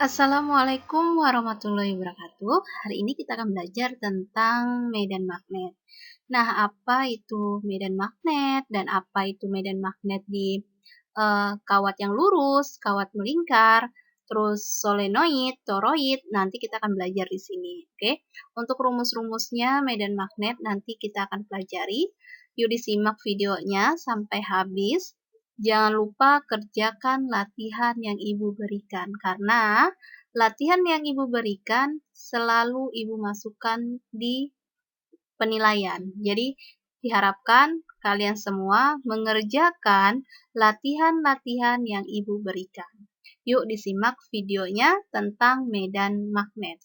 Assalamualaikum warahmatullahi wabarakatuh. Hari ini kita akan belajar tentang medan magnet. Nah, apa itu medan magnet dan apa itu medan magnet di kawat yang lurus, kawat melingkar, terus solenoid, toroid, nanti kita akan belajar di sini. Oke, untuk rumus-rumusnya medan magnet nanti kita akan pelajari. Yuk disimak videonya sampai habis. Jangan lupa kerjakan latihan yang Ibu berikan, karena latihan yang Ibu berikan selalu Ibu masukkan di penilaian. Jadi, diharapkan kalian semua mengerjakan latihan-latihan yang Ibu berikan. Yuk disimak videonya tentang medan magnet.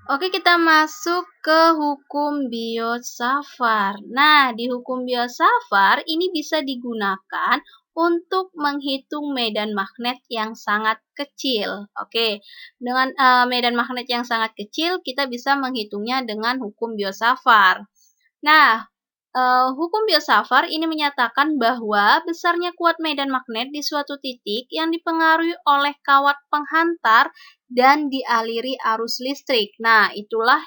Oke, kita masuk ke hukum Biot-Savart. Nah, di hukum Biot-Savart ini bisa digunakan untuk menghitung medan magnet yang sangat kecil. Oke, dengan medan magnet yang sangat kecil, kita bisa menghitungnya dengan hukum Biot-Savart. Nah, hukum Biot-Savart ini menyatakan bahwa besarnya kuat medan magnet di suatu titik yang dipengaruhi oleh kawat penghantar dan dialiri arus listrik. Nah, itulah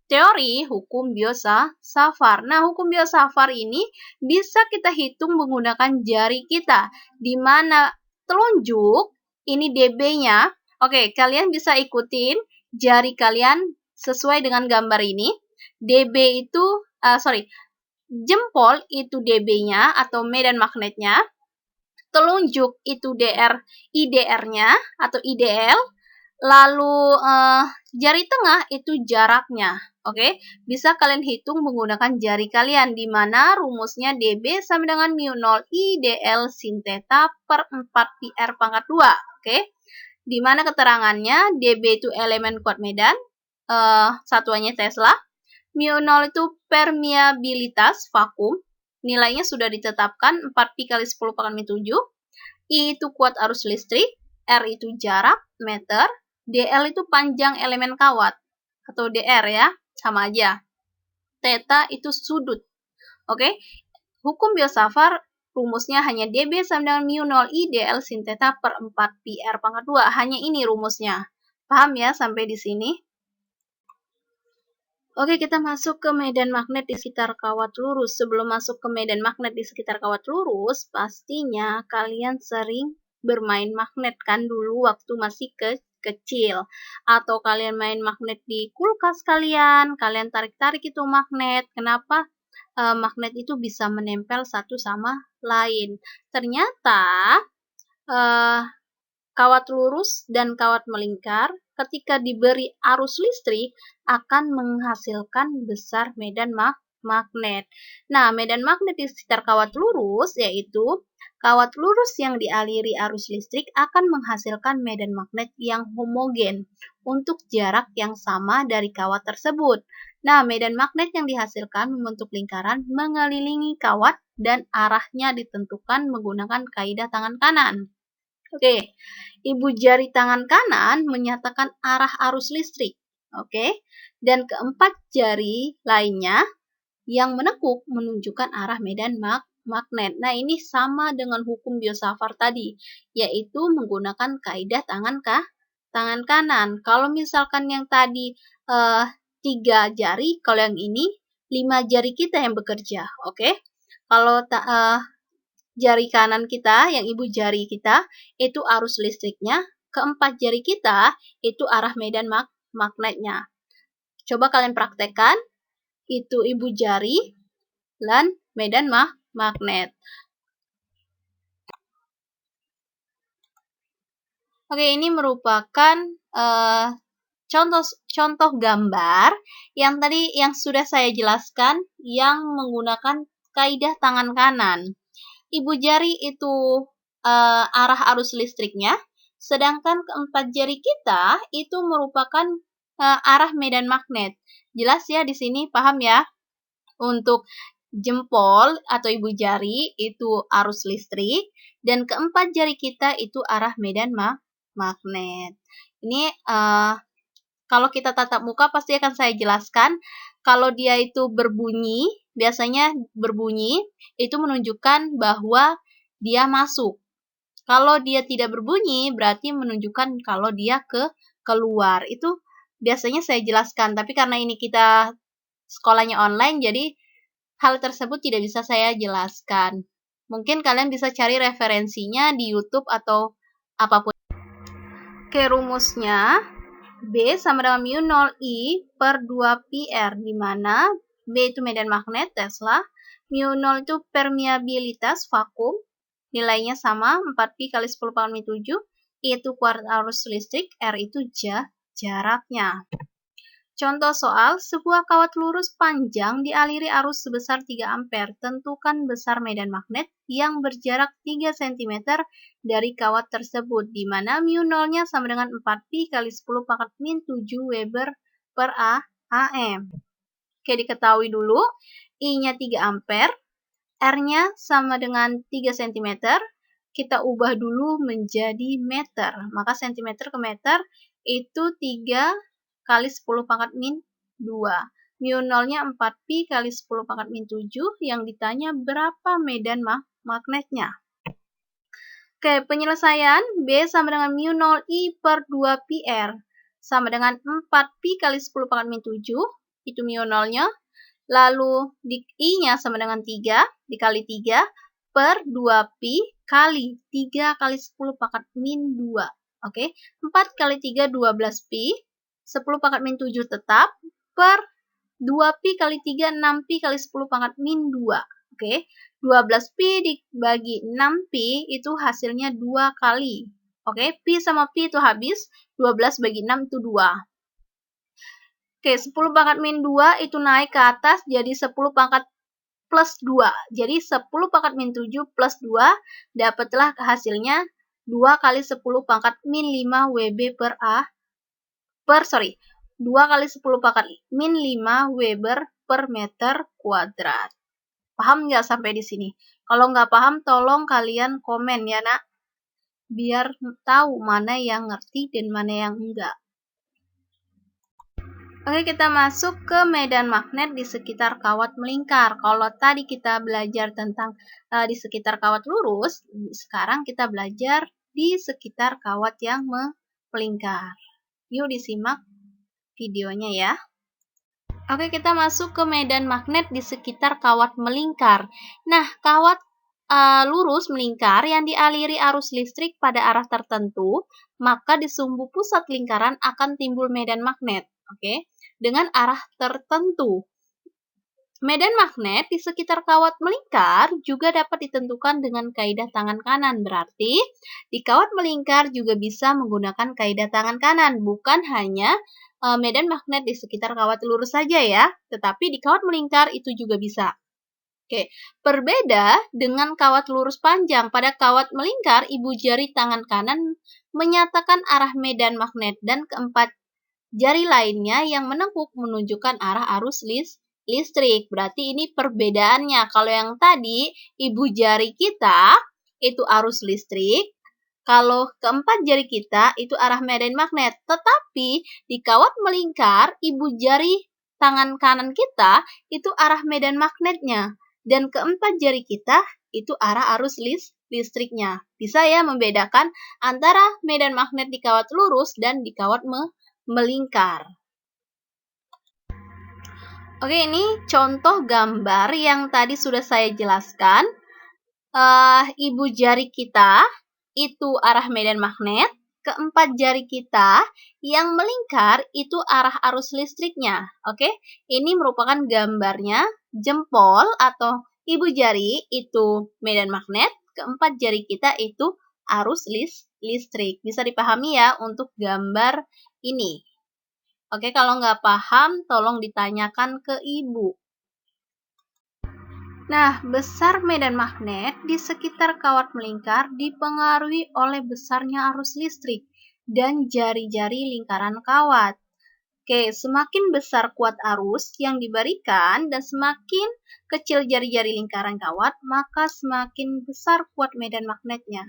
teori hukum Biot-Savart. Nah, hukum Biot-Savart ini bisa kita hitung menggunakan jari kita, di mana telunjuk ini dB-nya. Oke, kalian bisa ikutin jari kalian sesuai dengan gambar ini. dB itu, jempol itu dB-nya atau medan magnetnya, telunjuk itu IDR-nya atau IDL, lalu jari tengah itu jaraknya. Oke, bisa kalian hitung menggunakan jari kalian, di mana rumusnya dB sama dengan mu0 IDL sin theta per 4 pi r pangkat 2. Oke, di mana keterangannya dB itu elemen kuat medan, satuannya Tesla, mu0 itu permeabilitas vakum, nilainya sudah ditetapkan 4 pi kali 10 pangkat min 7, I itu kuat arus listrik, R itu jarak, meter, DL itu panjang elemen kawat, atau DR ya, sama aja. Theta itu sudut. Oke, hukum Biot-Savart rumusnya hanya dB sama dengan mu0 I DL sin theta per 4 pi R pangkat 2. Hanya ini rumusnya. Paham ya sampai di sini? Oke, kita masuk ke medan magnet di sekitar kawat lurus. Sebelum masuk ke medan magnet di sekitar kawat lurus, pastinya kalian sering bermain magnet kan dulu waktu masih kecil. Atau kalian main magnet di kulkas kalian tarik-tarik itu magnet. Kenapa magnet itu bisa menempel satu sama lain? Ternyata kawat lurus dan kawat melingkar ketika diberi arus listrik akan menghasilkan besar medan magnet. Nah, medan magnet di sekitar kawat lurus yaitu kawat lurus yang dialiri arus listrik akan menghasilkan medan magnet yang homogen untuk jarak yang sama dari kawat tersebut. Nah, medan magnet yang dihasilkan membentuk lingkaran mengelilingi kawat dan arahnya ditentukan menggunakan kaidah tangan kanan. Oke, ibu jari tangan kanan menyatakan arah arus listrik. Oke, dan keempat jari lainnya yang menekuk menunjukkan arah medan magnet. Nah, ini sama dengan hukum Biot-Savart tadi, yaitu menggunakan kaidah tangan kanan. Kalau misalkan yang tadi 3 jari, kalau yang ini 5 jari kita yang bekerja. Oke, kalau jari kanan kita, yang ibu jari kita, itu arus listriknya. Keempat jari kita, itu arah medan magnetnya. Coba kalian praktekkan, itu ibu jari dan medan magnet. Oke, ini merupakan contoh gambar yang tadi yang sudah saya jelaskan yang menggunakan kaidah tangan kanan. Ibu jari itu arah arus listriknya, sedangkan keempat jari kita itu merupakan arah medan magnet. Jelas ya di sini, paham ya? Untuk jempol atau ibu jari itu arus listrik, dan keempat jari kita itu arah medan magnet. Ini kalau kita tatap muka pasti akan saya jelaskan. Kalau dia itu berbunyi, biasanya berbunyi, itu menunjukkan bahwa dia masuk. Kalau dia tidak berbunyi, berarti menunjukkan kalau dia keluar. Itu biasanya saya jelaskan, tapi karena ini kita sekolahnya online, jadi hal tersebut tidak bisa saya jelaskan. Mungkin kalian bisa cari referensinya di YouTube atau apapun. Oke, rumusnya B sama dengan mu 0 I per 2 pi R, di mana B itu medan magnet Tesla, mu 0 itu permeabilitas vakum, nilainya sama 4 pi kali 10 pangkat min 7, I itu kuadrat arus listrik, R itu jaraknya. Contoh soal, sebuah kawat lurus panjang dialiri arus sebesar 3 ampere. Tentukan besar medan magnet yang berjarak 3 cm dari kawat tersebut, di mana mu 0-nya sama dengan 4 pi kali 10 pangkat min 7 Weber per AM. Oke, diketahui dulu, I-nya 3 ampere, R-nya sama dengan 3 cm. Kita ubah dulu menjadi meter. Maka cm ke meter itu 3 kali 10 pangkat min 2. Mu 0-nya 4 pi kali 10 pangkat min 7, yang ditanya berapa medan magnetnya. Oke, penyelesaian B sama dengan mu 0 I per 2 pi R sama dengan 4 pi kali 10 pangkat min 7, itu mu 0-nya. Lalu I-nya sama dengan 3 dikali 3 per 2 pi kali 3 kali 10 pangkat min 2. Oke, 4 kali 3 12 pi, 10 pangkat min 7 tetap, per 2 pi kali 3 6 pi kali 10 pangkat min 2. Oke, 12 pi dibagi 6 pi itu hasilnya 2 kali. Oke, pi sama pi itu habis, 12 bagi 6 itu 2. Oke, 10 pangkat min 2 itu naik ke atas jadi 10 pangkat plus 2. Jadi 10 pangkat min 7 plus 2, dapatlah hasilnya 2 kali 10 pangkat min 5 Wb per 2 kali 10 pangkat min 5 Weber per meter kuadrat. Paham nggak sampai di sini? Kalau nggak paham, tolong kalian komen ya, nak. Biar tahu mana yang ngerti dan mana yang enggak. Oke, kita masuk ke medan magnet di sekitar kawat melingkar. Kalau tadi kita belajar tentang di sekitar kawat lurus, sekarang kita belajar di sekitar kawat yang melingkar. Yuk disimak videonya ya. Oke, kita masuk ke medan magnet di sekitar kawat melingkar. Nah, kawat lurus melingkar yang dialiri arus listrik pada arah tertentu, maka di sumbu pusat lingkaran akan timbul medan magnet. Oke, dengan arah tertentu. Medan magnet di sekitar kawat melingkar juga dapat ditentukan dengan kaidah tangan kanan. Berarti, di kawat melingkar juga bisa menggunakan kaidah tangan kanan, bukan hanya medan magnet di sekitar kawat lurus saja ya, tetapi di kawat melingkar itu juga bisa. Oke, berbeda dengan kawat lurus panjang. Pada kawat melingkar, ibu jari tangan kanan menyatakan arah medan magnet dan keempat jari lainnya yang menekuk menunjukkan arah arus listrik. Berarti ini perbedaannya. Kalau yang tadi, ibu jari kita itu arus listrik. Kalau keempat jari kita itu arah medan magnet. Tetapi di kawat melingkar, ibu jari tangan kanan kita itu arah medan magnetnya. Dan keempat jari kita itu arah arus listriknya. Bisa ya membedakan antara medan magnet di kawat lurus dan di kawat melingkar. Oke, ini contoh gambar yang tadi sudah saya jelaskan. Ibu jari kita itu arah medan magnet, keempat jari kita yang melingkar itu arah arus listriknya. Oke, ini merupakan gambarnya jempol atau ibu jari itu medan magnet, keempat jari kita itu arus listrik. Bisa dipahami ya untuk gambar ini. Oke, kalau nggak paham, tolong ditanyakan ke ibu. Nah, besar medan magnet di sekitar kawat melingkar dipengaruhi oleh besarnya arus listrik dan jari-jari lingkaran kawat. Oke, semakin besar kuat arus yang diberikan dan semakin kecil jari-jari lingkaran kawat, maka semakin besar kuat medan magnetnya.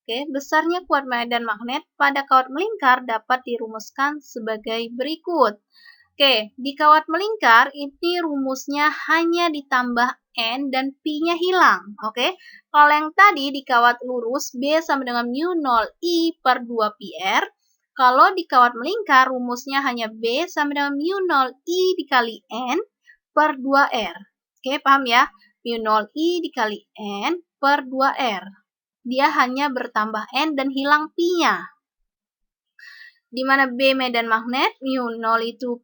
Oke, besarnya kuat medan magnet pada kawat melingkar dapat dirumuskan sebagai berikut. Oke, di kawat melingkar ini rumusnya hanya ditambah N dan P-nya hilang. Oke, kalau yang tadi di kawat lurus B sama dengan mu 0 I per 2 PR. Kalau di kawat melingkar rumusnya hanya B sama dengan mu 0 I dikali N per 2R. Oke, paham ya? Mu 0 I dikali N per 2R. Dia hanya bertambah N dan hilang P-nya. Di mana B medan magnet, mu 0 itu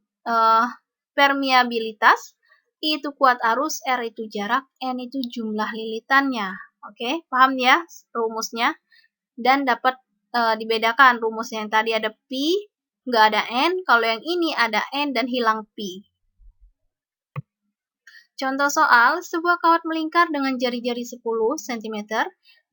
permeabilitas, I itu kuat arus, R itu jarak, N itu jumlah lilitannya. Oke, paham ya rumusnya? Dan dapat dibedakan rumusnya yang tadi ada P, nggak ada N, kalau yang ini ada N dan hilang P. Contoh soal, sebuah kawat melingkar dengan jari-jari 10 cm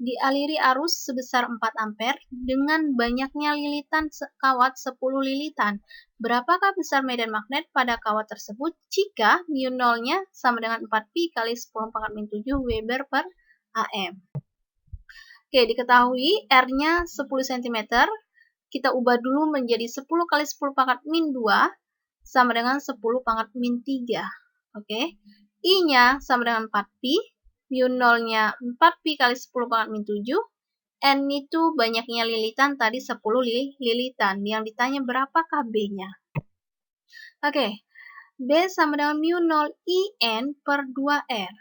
dialiri arus sebesar 4 ampere dengan banyaknya lilitan kawat 10 lilitan. Berapakah besar medan magnet pada kawat tersebut jika mu 0-nya sama dengan 4pi kali 10⁻⁷ Weber per AM? Oke, diketahui R-nya 10 cm. Kita ubah dulu menjadi 10 kali 10⁻⁷ sama dengan 10⁻⁷. Oke. I-nya sama dengan 4pi, mu 0-nya 4pi kali 10⁻⁷, N itu banyaknya lilitan, tadi 10 lilitan. Yang ditanya berapakah B-nya? Oke, B sama dengan mu 0 IN per 2R.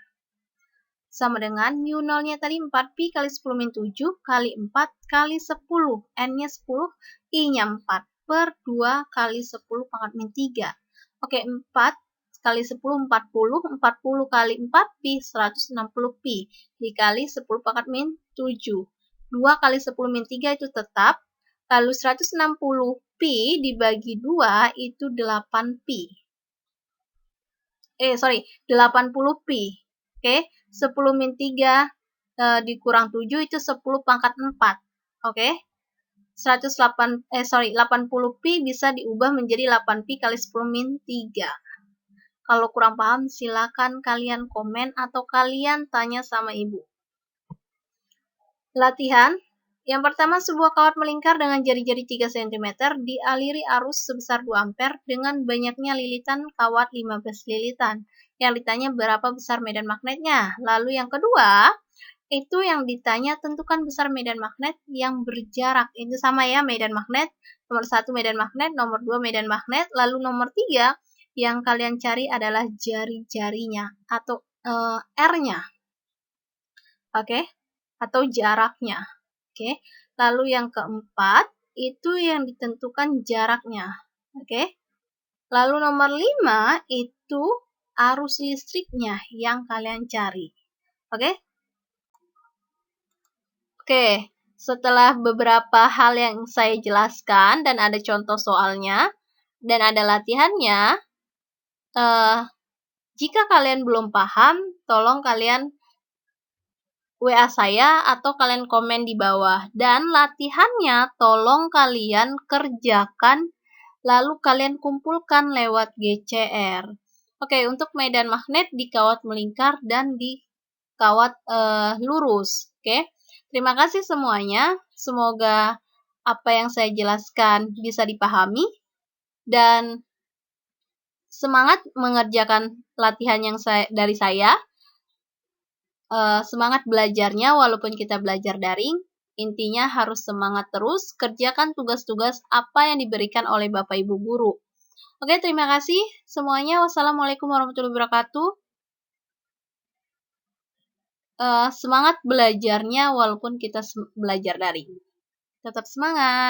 Sama dengan mu 0-nya tadi 4pi kali 10⁻⁷ kali 4 kali 10. N-nya 10, I-nya 4 per 2 kali 10⁻⁷. Oke, 4 kali 10, 40 kali 4pi, 160pi, dikali 10⁻⁷. 2 kali 10⁻³ itu tetap, lalu 160pi dibagi 2 itu 8pi. 80pi. Oke, 10⁻³ dikurang 7 itu 10⁻⁴. Oke. 80pi bisa diubah menjadi 8pi kali 10⁻³. Kalau kurang paham, silakan kalian komen atau kalian tanya sama ibu. Latihan. Yang pertama, sebuah kawat melingkar dengan jari-jari 3 cm dialiri arus sebesar 2 ampere dengan banyaknya lilitan kawat 15 lilitan. Yang ditanya berapa besar medan magnetnya. Lalu yang kedua, itu yang ditanya tentukan besar medan magnet yang berjarak. Itu sama ya, medan magnet. Nomor 1 medan magnet, nomor 2 medan magnet, lalu nomor 3 yang kalian cari adalah jari-jarinya atau R-nya. Oke, atau jaraknya. Oke. Lalu yang keempat itu yang ditentukan jaraknya. Oke. Lalu nomor 5 itu arus listriknya yang kalian cari. Oke? Oke, setelah beberapa hal yang saya jelaskan dan ada contoh soalnya dan ada latihannya, jika kalian belum paham, tolong kalian WA saya atau kalian komen di bawah. Dan latihannya tolong kalian kerjakan, lalu kalian kumpulkan lewat GCR. Oke, untuk medan magnet di kawat melingkar dan di kawat lurus. Oke, terima kasih semuanya. Semoga apa yang saya jelaskan bisa dipahami. Dan semangat mengerjakan latihan yang dari saya. Semangat belajarnya walaupun kita belajar daring. Intinya harus semangat terus, kerjakan tugas-tugas apa yang diberikan oleh Bapak Ibu Guru. Oke, terima kasih semuanya. Wassalamualaikum warahmatullahi wabarakatuh. Semangat belajarnya walaupun kita belajar daring. Tetap semangat!